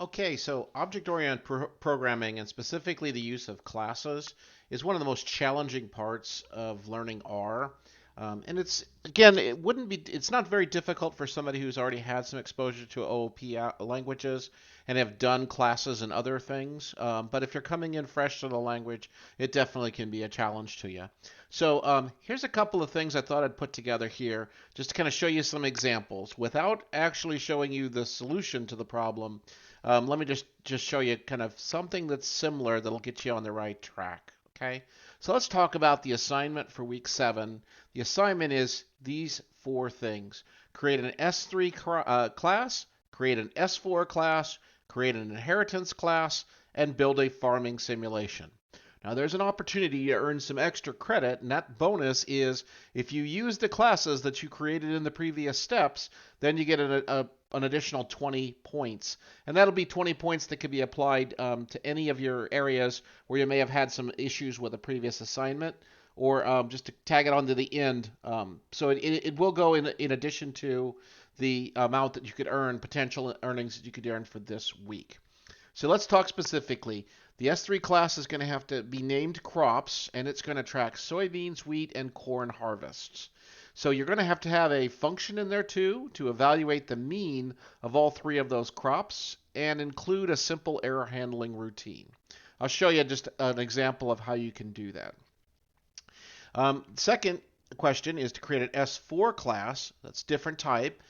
Okay, so object-oriented programming and specifically the use of classes is one of the most challenging parts of learning R. And it's again, it's not very difficult for somebody who's already had some exposure to OOP languages and have done classes and other things. But if you're coming in fresh to the language, it definitely can be a challenge to you. So here's a couple of things I thought I'd put together here just to kind of show you some examples without actually showing you the solution to the problem. Let me just show you kind of something that's similar that'll get you on the right track. Okay, so let's talk about the assignment for week 7. The assignment is these 4 things: create an S3 class, create an S4 class, create an inheritance class, and build a farming simulation. Now there's an opportunity to earn some extra credit, and that bonus is if you use the classes that you created in the previous steps, then you get an additional 20 points. And that'll be 20 points that could be applied to any of your areas where you may have had some issues with a previous assignment, or just to tag it on to the end. So it will go in addition to the amount that you could earn, potential earnings that you could earn for this week. So let's talk specifically. The S3 class is going to have to be named crops, and it's going to track soybeans, wheat, and corn harvests. So you're going to have a function in there too to evaluate the mean of all 3 of those crops and include a simple error handling routine. I'll show you just an example of how you can do that. Second question is to create an S4 class, that's different type,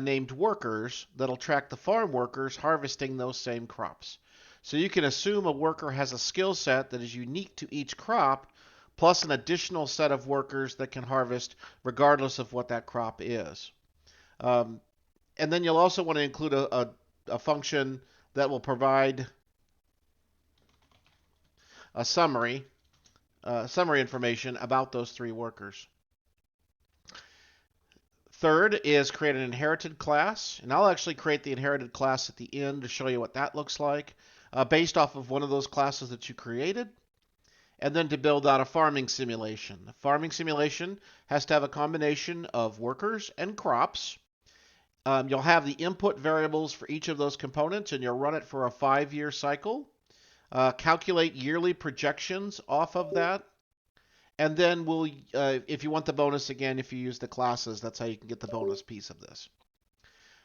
named workers that'll track the farm workers harvesting those same crops. So you can assume a worker has a skill set that is unique to each crop, plus an additional set of workers that can harvest regardless of what that crop is. Um, and then you'll also want to include a function that will provide a summary information about those 3 workers. Third is create an inherited class, and I'll actually create the inherited class at the end to show you what that looks like, based off of one of those classes that you created, and then to build out a farming simulation. The farming simulation has to have a combination of workers and crops. You'll have the input variables for each of those components, and you'll run it for a 5-year cycle. Calculate yearly projections off of that. And then if you want the bonus again, if you use the classes, that's how you can get the bonus piece of this.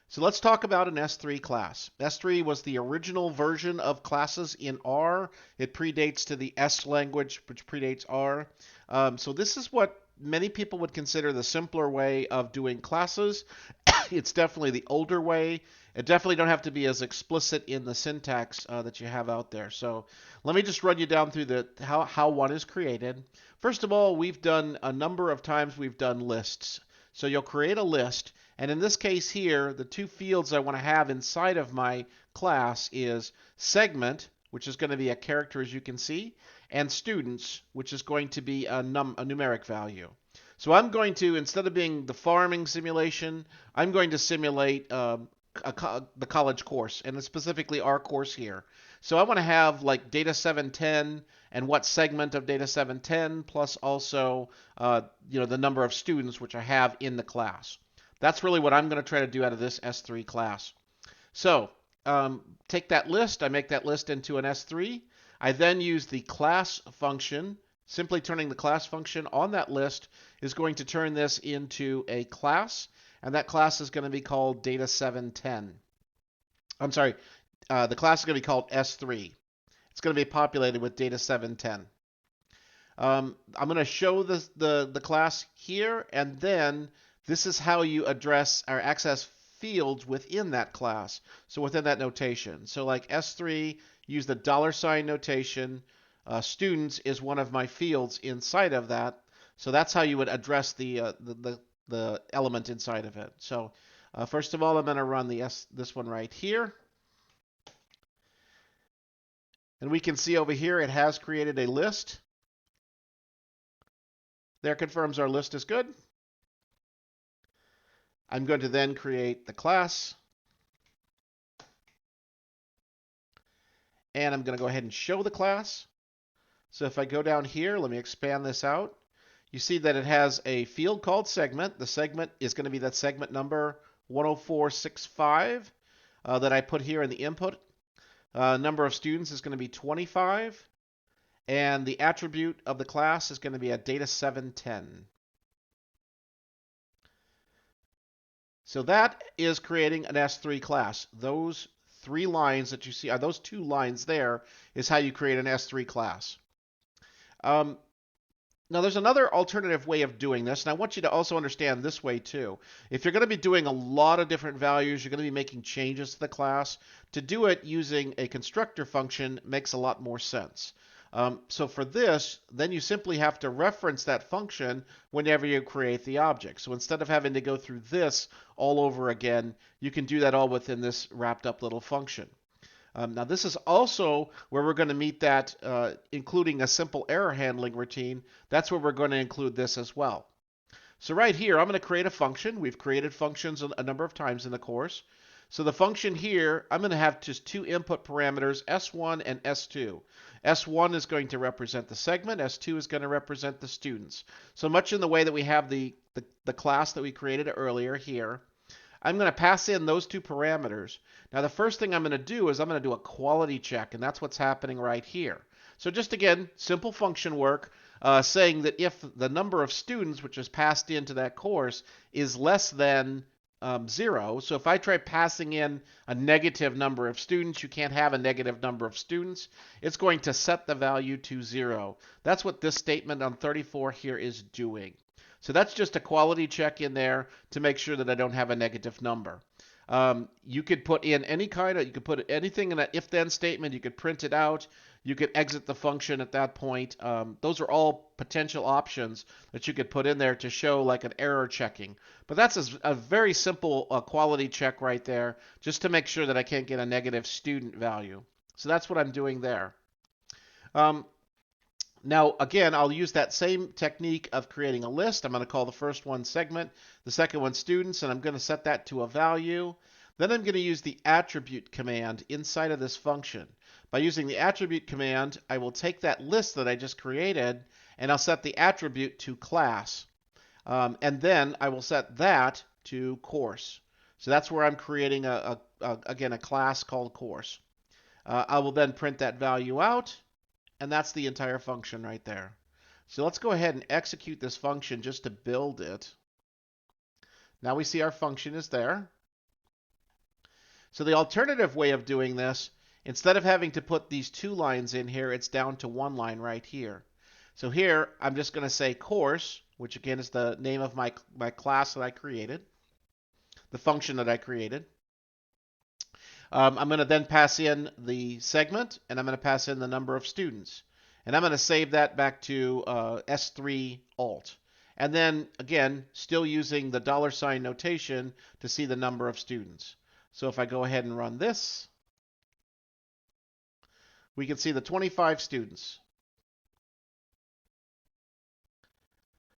So let's talk about an S3 class. S3 was the original version of classes in R. It predates to the S language, which predates R. So this is what many people would consider the simpler way of doing classes. It's definitely the older way. It definitely don't have to be as explicit in the syntax that you have out there. So let me just run you down through how one is created. First of all, we've done a number of times we've done lists. So you'll create a list, and in this case here, the 2 fields I want to have inside of my class is segment, which is going to be a character as you can see, and students, which is going to be a numeric value. So I'm going to, instead of being the farming simulation, I'm going to simulate the college course, and specifically our course here. So I want to have like data 710 and what segment of data 710 plus also the number of students which I have in the class. That's really what I'm going to try to do out of this S3 class. So take that list, I make that list into an S3. I then use the class function. Simply turning the class function on that list is going to turn this into a class, and that class is going to be called data 710. I'm sorry, the class is going to be called S3. It's going to be populated with data 710. I'm going to show the class here, and then this is how you address or access fields within that class. So within that notation. So like S3, use the $ notation. Students is one of my fields inside of that. So that's how you would address the element inside of it. So first of all, I'm going to run this one right here. And we can see over here it has created a list. There confirms our list is good. I'm going to then create the class. And I'm going to go ahead and show the class. So if I go down here, let me expand this out. You see that it has a field called segment. The segment is going to be that segment number 10465 that I put here in the input. Number of students is going to be 25. And the attribute of the class is going to be a data710. So that is creating an S3 class. Those 3 lines that you see, those 2 lines there, is how you create an S3 class. Now, there's another alternative way of doing this, and I want you to also understand this way too. If you're going to be doing a lot of different values, you're going to be making changes to the class, to do it using a constructor function makes a lot more sense. So for this, then you simply have to reference that function whenever you create the object. So instead of having to go through this all over again, you can do that all within this wrapped up little function. Now this is also where we're going to meet that, including a simple error handling routine. That's where we're going to include this as well. So right here, I'm going to create a function. We've created functions a number of times in the course. So the function here, I'm going to have just 2 input parameters, S1 and S2. S1 is going to represent the segment, S2 is going to represent the students. So much in the way that we have the class that we created earlier here. I'm going to pass in those 2 parameters. Now the first thing I'm going to do is I'm going to do a quality check, and that's what's happening right here. So just again, simple function work, saying that if the number of students which is passed into that course is less than 0, so if I try passing in a negative number of students, you can't have a negative number of students, it's going to set the value to 0. That's what this statement on 34 here is doing. So that's just a quality check in there to make sure that I don't have a negative number. You could put in any kind of, you could put anything in an if-then statement. You could print it out. You could exit the function at that point. Those are all potential options that you could put in there to show like an error checking. But that's a very simple quality check right there, just to make sure that I can't get a negative student value. So that's what I'm doing there. Now, again, I'll use that same technique of creating a list. I'm going to call the first one segment, the second one students, and I'm going to set that to a value. Then I'm going to use the attribute command inside of this function. By using the attribute command, I will take that list that I just created, and I'll set the attribute to class. And then I will set that to course. So that's where I'm creating, again, a class called course. I will then print that value out. And that's the entire function right there. So let's go ahead and execute this function just to build it. Now we see our function is there. So the alternative way of doing this, instead of having to put these 2 lines in here, it's down to 1 line right here. So here I'm just going to say course, which again is the name of my class that I created, the function that I created. I'm going to then pass in the segment, and I'm going to pass in the number of students. And I'm going to save that back to S3 alt. And then, again, still using the $ notation to see the number of students. So if I go ahead and run this, we can see the 25 students.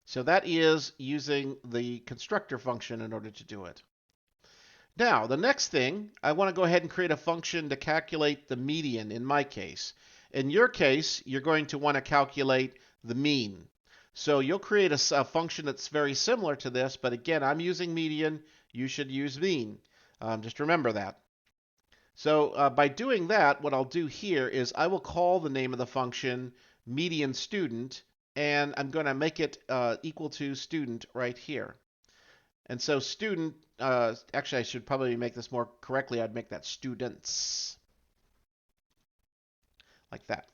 So that is using the constructor function in order to do it. Now, the next thing, I want to go ahead and create a function to calculate the median in my case. In your case, you're going to want to calculate the mean. So you'll create a function that's very similar to this, but again, I'm using median, you should use mean. Just remember that. So by doing that, what I'll do here is I will call the name of the function median student, and I'm going to make it equal to student right here. And so student, actually I should probably make this more correctly. I'd make that students, like that.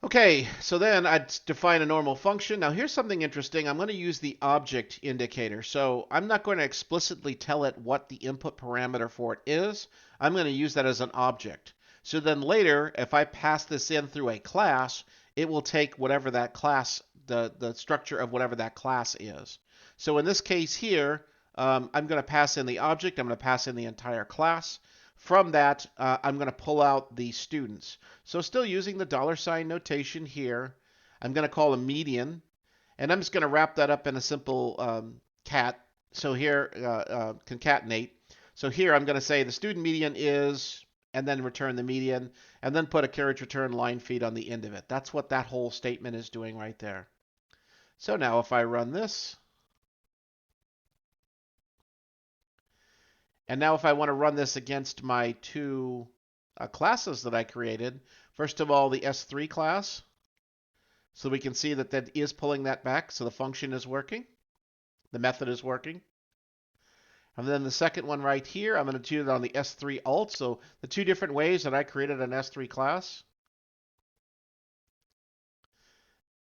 Okay, so then I'd define a normal function. Now here's something interesting. I'm going to use the object indicator. So I'm not going to explicitly tell it what the input parameter for it is. I'm going to use that as an object. So then later, if I pass this in through a class, it will take whatever that class, the structure of whatever that class is. So in this case here, I'm going to pass in the object. I'm going to pass in the entire class. From that, I'm going to pull out the students. So still using the $ notation here, I'm going to call a median, and I'm just going to wrap that up in a simple cat. So here, concatenate. So here I'm going to say the student median is, and then return the median, and then put a carriage return line feed on the end of it. That's what that whole statement is doing right there. So now if I run this, And now if I want to run this against my two classes that I created, first of all, the S3 class, so we can see that that is pulling that back, so the function is working, the method is working. And then the second one right here, I'm going to do it on the S3 alt, so the two different ways that I created an S3 class.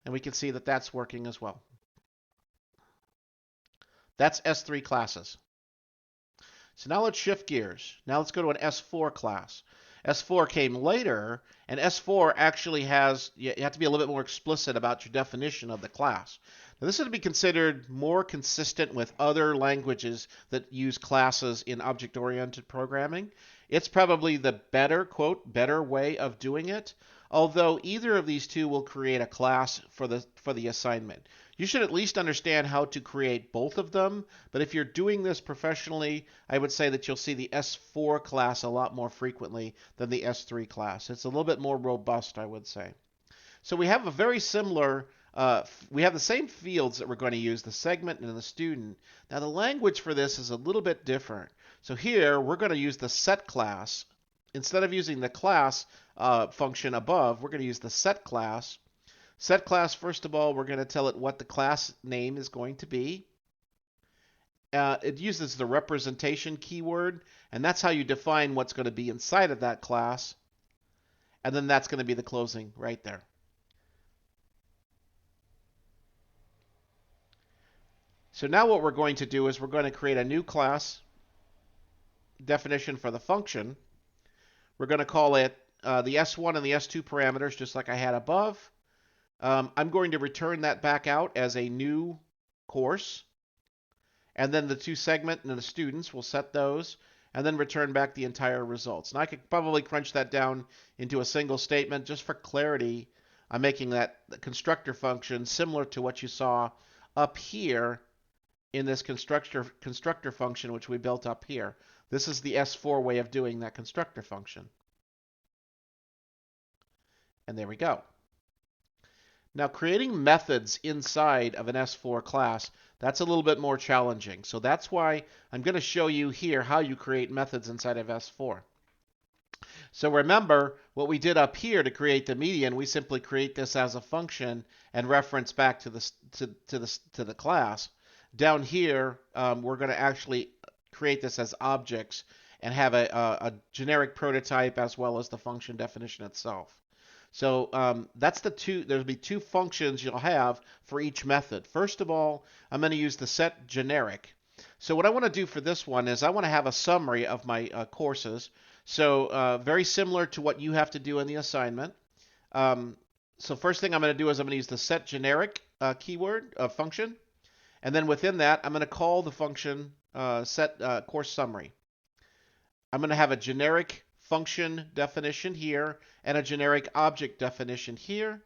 And we can see that that's working as well. That's S3 classes. So now let's shift gears. Now let's go to an S4 class. S4 came later, and S4 actually has, you have to be a little bit more explicit about your definition of the class. Now this would be considered more consistent with other languages that use classes in object-oriented programming. It's probably the better, quote, better way of doing it, although either of these two will create a class for the assignment. You should at least understand how to create both of them, but if you're doing this professionally, I would say that you'll see the S4 class a lot more frequently than the S3 class. It's a little bit more robust, I would say. So we have a very similar, we have the same fields that we're going to use, the segment and the student. Now the language for this is a little bit different. So here we're going to use the set class. Instead of using the class function above, we're going to use the set class. Set class, first of all, we're going to tell it what the class name is going to be. It uses the representation keyword, and that's how you define what's going to be inside of that class. And then that's going to be the closing right there. So now what we're going to do is we're going to create a new class definition for the function. We're going to call it the S1 and the S2 parameters, just like I had above. I'm going to return that back out as a new course. And then the two segment and the students, will set those, and then return back the entire results. And I could probably crunch that down into a single statement. Just for clarity, I'm making that constructor function similar to what you saw up here in this constructor function, which we built up here. This is the S4 way of doing that constructor function. And there we go. Now, creating methods inside of an S4 class, that's a little bit more challenging. So that's why I'm going to show you here how you create methods inside of S4. So remember what we did up here to create the median. We simply create this as a function and reference back to the class. Down here, we're going to actually create this as objects and have a generic prototype as well as the function definition itself. So that's the two. There'll be two functions you'll have for each method. First of all, I'm going to use the set generic. So what I want to do for this one is I want to have a summary of my courses. So very similar to what you have to do in the assignment. So first thing I'm going to do is I'm going to use the set generic keyword function. And then within that, I'm going to call the function set course summary. I'm going to have a generic function definition here and a generic object definition here.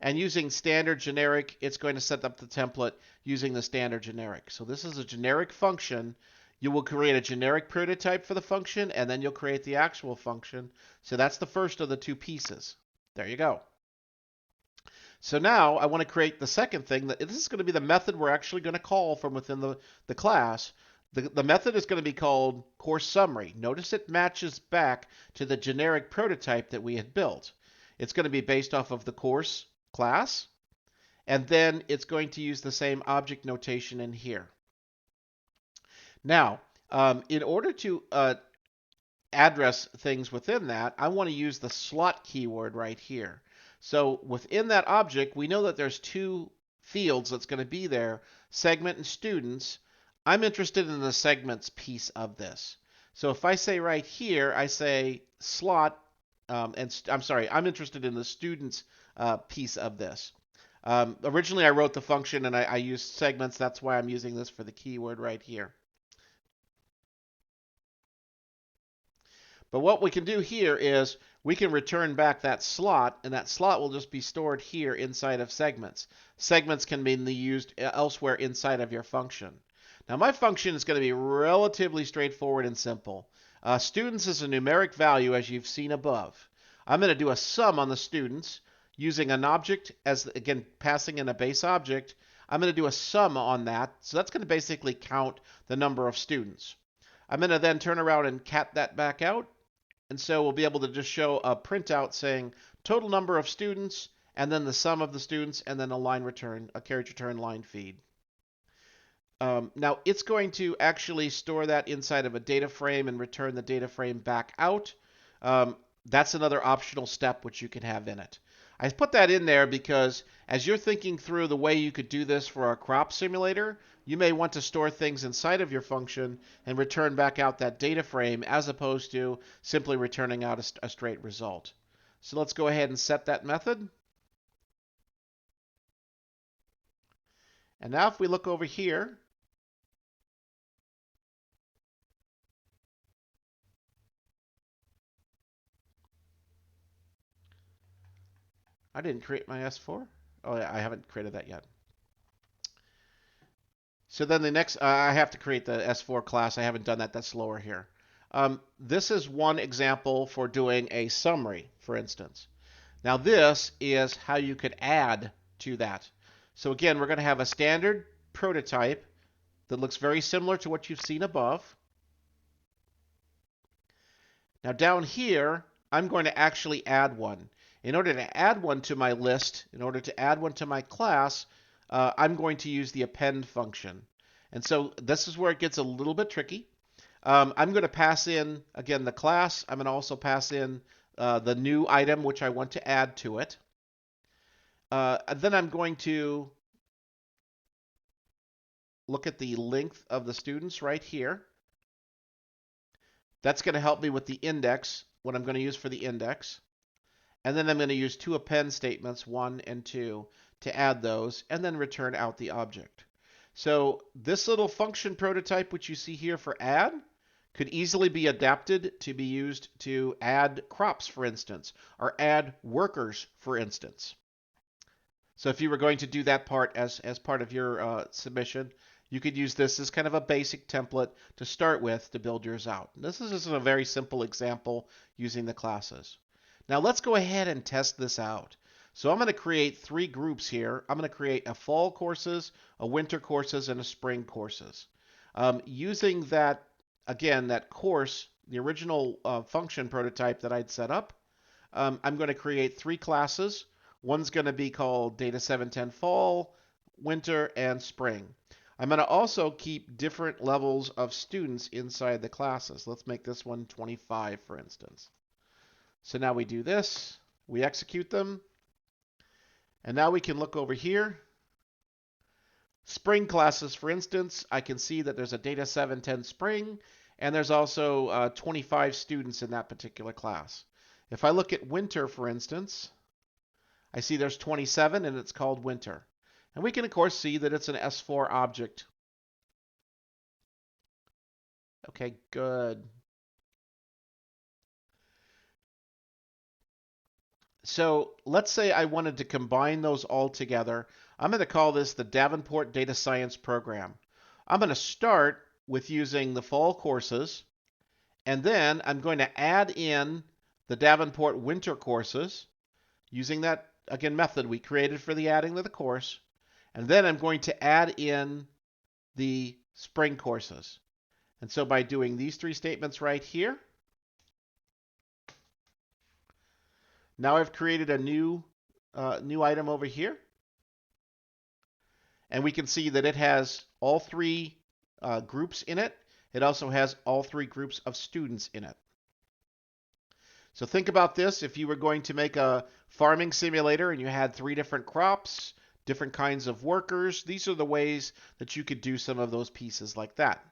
And using standard generic, it's going to set up the template using the standard generic. So this is a generic function. You will create a generic prototype for the function, and then you'll create the actual function. So that's the first of the two pieces. There you go. So now I want to create the second thing. This is going to be the method we're actually going to call from within the class. The method is going to be called course summary. Notice it matches back to the generic prototype that we had built. It's going to be based off of the course class, and then it's going to use the same object notation in here. Now, in order to address things within that, I want to use the slot keyword right here. So within that object, we know that there's two fields that's going to be there, segment and students. I'm interested in the segments piece of this. So if I say right here, I say slot, and I'm sorry, I'm interested in the students piece of this. Originally, I wrote the function and I used segments. That's why I'm using this for the keyword right here. But what we can do here is we can return back that slot, and that slot will just be stored here inside of segments. Segments can be used elsewhere inside of your function. Now my function is going to be relatively straightforward and simple. Students is a numeric value as you've seen above. I'm going to do a sum on the students using an object as, again, passing in a base object. I'm going to do a sum on that. So that's going to basically count the number of students. I'm going to then turn around and cat that back out. And so we'll be able to just show a printout saying total number of students, and then the sum of the students, and then a line return, a carriage return line feed. Now it's going to actually store that inside of a data frame and return the data frame back out. That's another optional step which you can have in it. I put that in there because as you're thinking through the way you could do this for a crop simulator, you may want to store things inside of your function and return back out that data frame as opposed to simply returning out a straight result. So let's go ahead and set that method. And now if we look over here, I didn't create my S4. Oh, yeah, I haven't created that yet. So then the next, I have to create the S4 class. I haven't done that. That's lower here. This is one example for doing a summary, for instance. Now this is how you could add to that. So again, we're going to have a standard prototype that looks very similar to what you've seen above. Now down here, I'm going to actually add one. In order to add one to my list, in order to add one to my class, I'm going to use the append function. And so this is where it gets a little bit tricky. I'm going to pass in, again, the class. I'm going to also pass in the new item which I want to add to it. And then I'm going to look at the length of the students right here. That's going to help me with the index, what I'm going to use for the index. And then I'm going to use two append statements, 1 and 2, to add those, and then return out the object. So this little function prototype, which you see here for add, could easily be adapted to be used to add crops, for instance, or add workers, for instance. So if you were going to do that part as part of your submission, you could use this as kind of a basic template to start with to build yours out. This is just a very simple example using the classes. Now let's go ahead and test this out. So I'm going to create 3 groups here. I'm going to create a fall courses, a winter courses, and a spring courses. Using that, again, that course, the original function prototype that I'd set up, I'm going to create 3 classes. One's going to be called Data 710 Fall, Winter, and Spring. I'm going to also keep different levels of students inside the classes. Let's make this one 25, for instance. So now we do this, we execute them, and now we can look over here. Spring classes, for instance, I can see that there's a Data 710 Spring, and there's also 25 students in that particular class. If I look at Winter, for instance, I see there's 27 and it's called Winter. And we can, of course, see that it's an S4 object. Okay, good. So let's say I wanted to combine those all together. I'm going to call this the Davenport Data Science Program. I'm going to start with using the fall courses, and then I'm going to add in the Davenport winter courses using that, again, method we created for the adding of the course. And then I'm going to add in the spring courses. And so by doing these 3 statements right here, now I've created a new item over here. And we can see that it has all 3 groups in it. It also has all 3 groups of students in it. So think about this. If you were going to make a farming simulator and you had 3 different crops, different kinds of workers, these are the ways that you could do some of those pieces like that.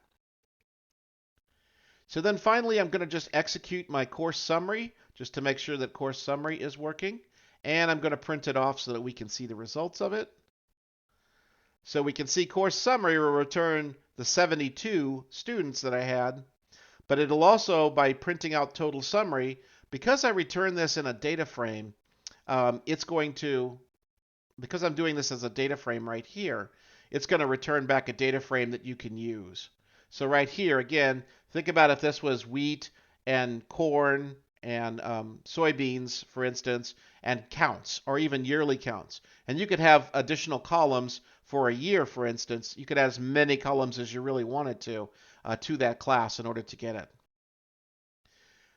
So then finally, I'm going to just execute my course summary just to make sure that course summary is working. And I'm going to print it off so that we can see the results of it. So we can see course summary will return the 72 students that I had, but it'll also, by printing out total summary, because I return this in a data frame, it's going to, because I'm doing this as a data frame right here, it's going to return back a data frame that you can use. So right here, again, think about if this was wheat and corn and soybeans, for instance, and counts, or even yearly counts. And you could have additional columns for a year, for instance. You could have as many columns as you really wanted to. to that class in order to get it.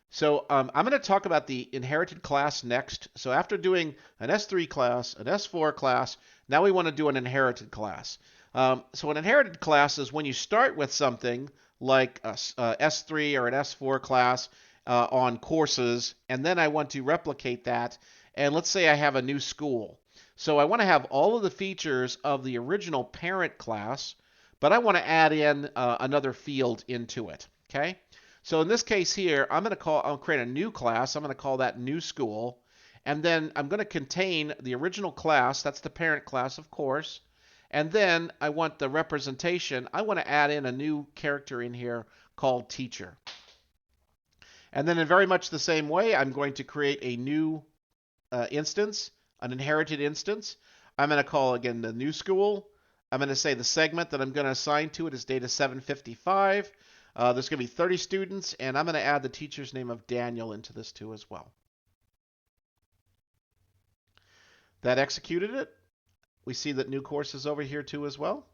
So I'm going to talk about the inherited class next. So after doing an S3 class, an S4 class, now we want to do an inherited class. So an inherited class is when you start with something like a S3 or an S4 class on courses, and then I want to replicate that. And let's say I have a new school. So I want to have all of the features of the original parent class, but I want to add in another field into it. Okay? So in this case here, I'll create a new class. I'm going to call that new school. And then I'm going to contain the original class. That's the parent class, of course. And then I want the representation. I want to add in a new character in here called teacher. And then in very much the same way, I'm going to create a new instance, an inherited instance. I'm going to call, again, the new school. I'm going to say the segment that I'm going to assign to it is data 755. There's going to be 30 students, and I'm going to add the teacher's name of Daniel into this too as well. That executed it. We see that new course is over here too as well.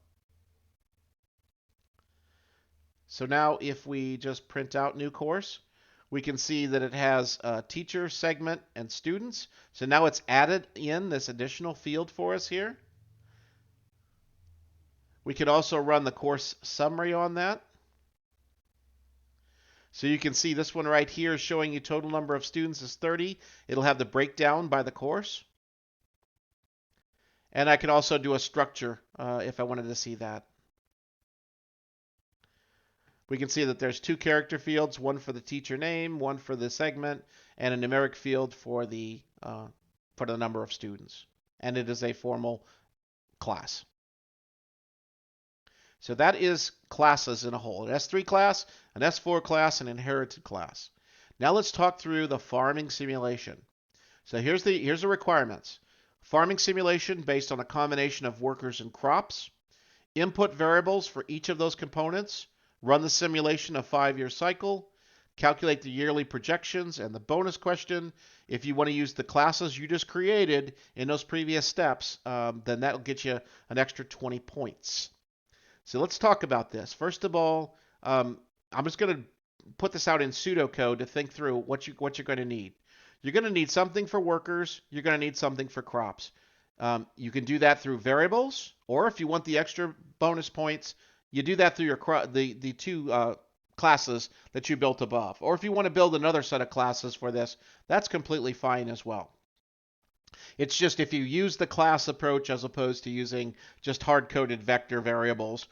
So now if we just print out new course, we can see that it has a teacher, segment, and students. So now it's added in this additional field for us here. We could also run the course summary on that. So you can see this one right here is showing you total number of students is 30. It'll have the breakdown by the course. And I can also do a structure if I wanted to see that. We can see that there's two character fields, one for the teacher name, one for the segment, and a numeric field for the number of students. And it is a formal class. So that is classes in a whole. An S3 class, an S4 class, an inherited class. Now let's talk through the farming simulation. So here's the requirements. Farming simulation based on a combination of workers and crops. Input variables for each of those components. Run the simulation a 5-year cycle. Calculate the yearly projections and the bonus question. If you want to use the classes you just created in those previous steps, then that'll get you an extra 20 points. So let's talk about this. First of all, I'm just going to put this out in pseudocode to think through what you're going to need. You're going to need something for workers. You're going to need something for crops. You can do that through variables, or if you want the extra bonus points, you do that through the two classes that you built above. Or if you want to build another set of classes for this, that's completely fine as well. It's just if you use the class approach as opposed to using just hard-coded vector variables,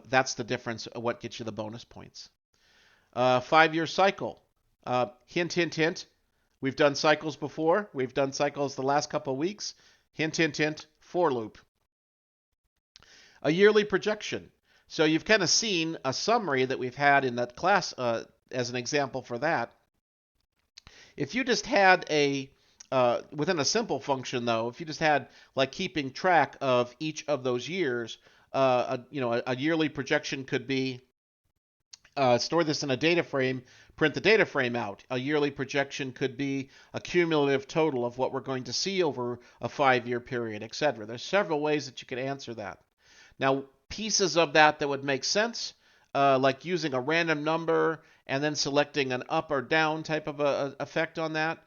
that's the difference of what gets you the bonus points. 5-year cycle. Hint, hint, hint. We've done cycles before. We've done cycles the last couple of weeks. Hint, hint, hint. For loop. A yearly projection. So you've kind of seen a summary that we've had in that class as an example for that. If you just had within a simple function, though, if you just had like keeping track of each of those years, a yearly projection could be store this in a data frame, print the data frame out. A yearly projection could be a cumulative total of what we're going to see over a 5-year period, etc. There's several ways that you could answer that. Now, pieces of that would make sense, like using a random number and then selecting an up or down type of a effect on that.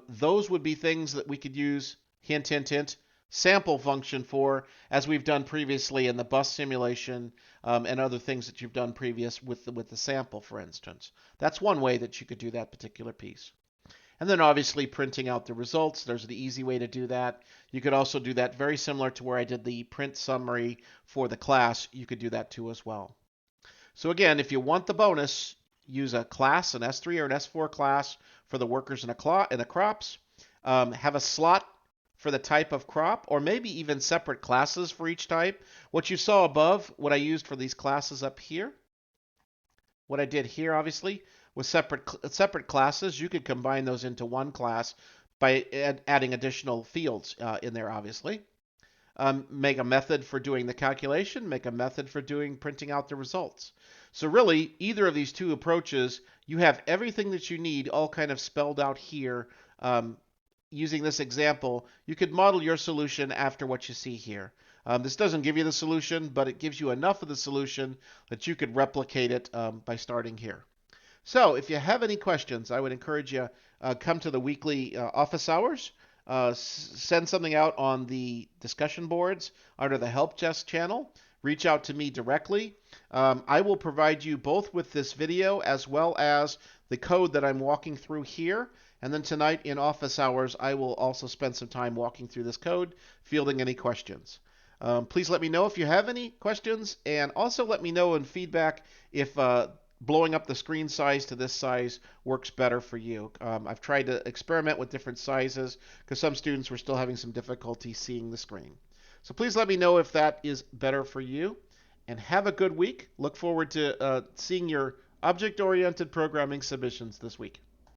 Those would be things that we could use, hint, hint, hint, sample function for, as we've done previously in the bus simulation and other things that you've done previous with the sample, for instance. That's one way that you could do that particular piece. And then obviously printing out the results, there's the easy way to do that. You could also do that very similar to where I did the print summary for the class. You could do that too as well. So again, if you want the bonus, use a class, an S3 or an S4 class for the workers and the crops. Have a slot for the type of crop, or maybe even separate classes for each type. What you saw above, what I used for these classes up here, what I did here obviously was separate classes. You could combine those into one class by adding additional fields in there, obviously. Make a method for doing the calculation, make a method for printing out the results. So really, either of these two approaches, you have everything that you need all kind of spelled out here. Using this example, you could model your solution after what you see here. This doesn't give you the solution, but it gives you enough of the solution that you could replicate it by starting here. So if you have any questions, I would encourage you come to the weekly office hours. Send something out on the discussion boards under the help desk channel. Reach out to me directly. I will provide you both with this video as well as the code that I'm walking through here. And then tonight in office hours, I will also spend some time walking through this code, fielding any questions. Please let me know if you have any questions, and also let me know in feedback if blowing up the screen size to this size works better for you. I've tried to experiment with different sizes because some students were still having some difficulty seeing the screen. So please let me know if that is better for you, and have a good week. Look forward to seeing your object-oriented programming submissions this week.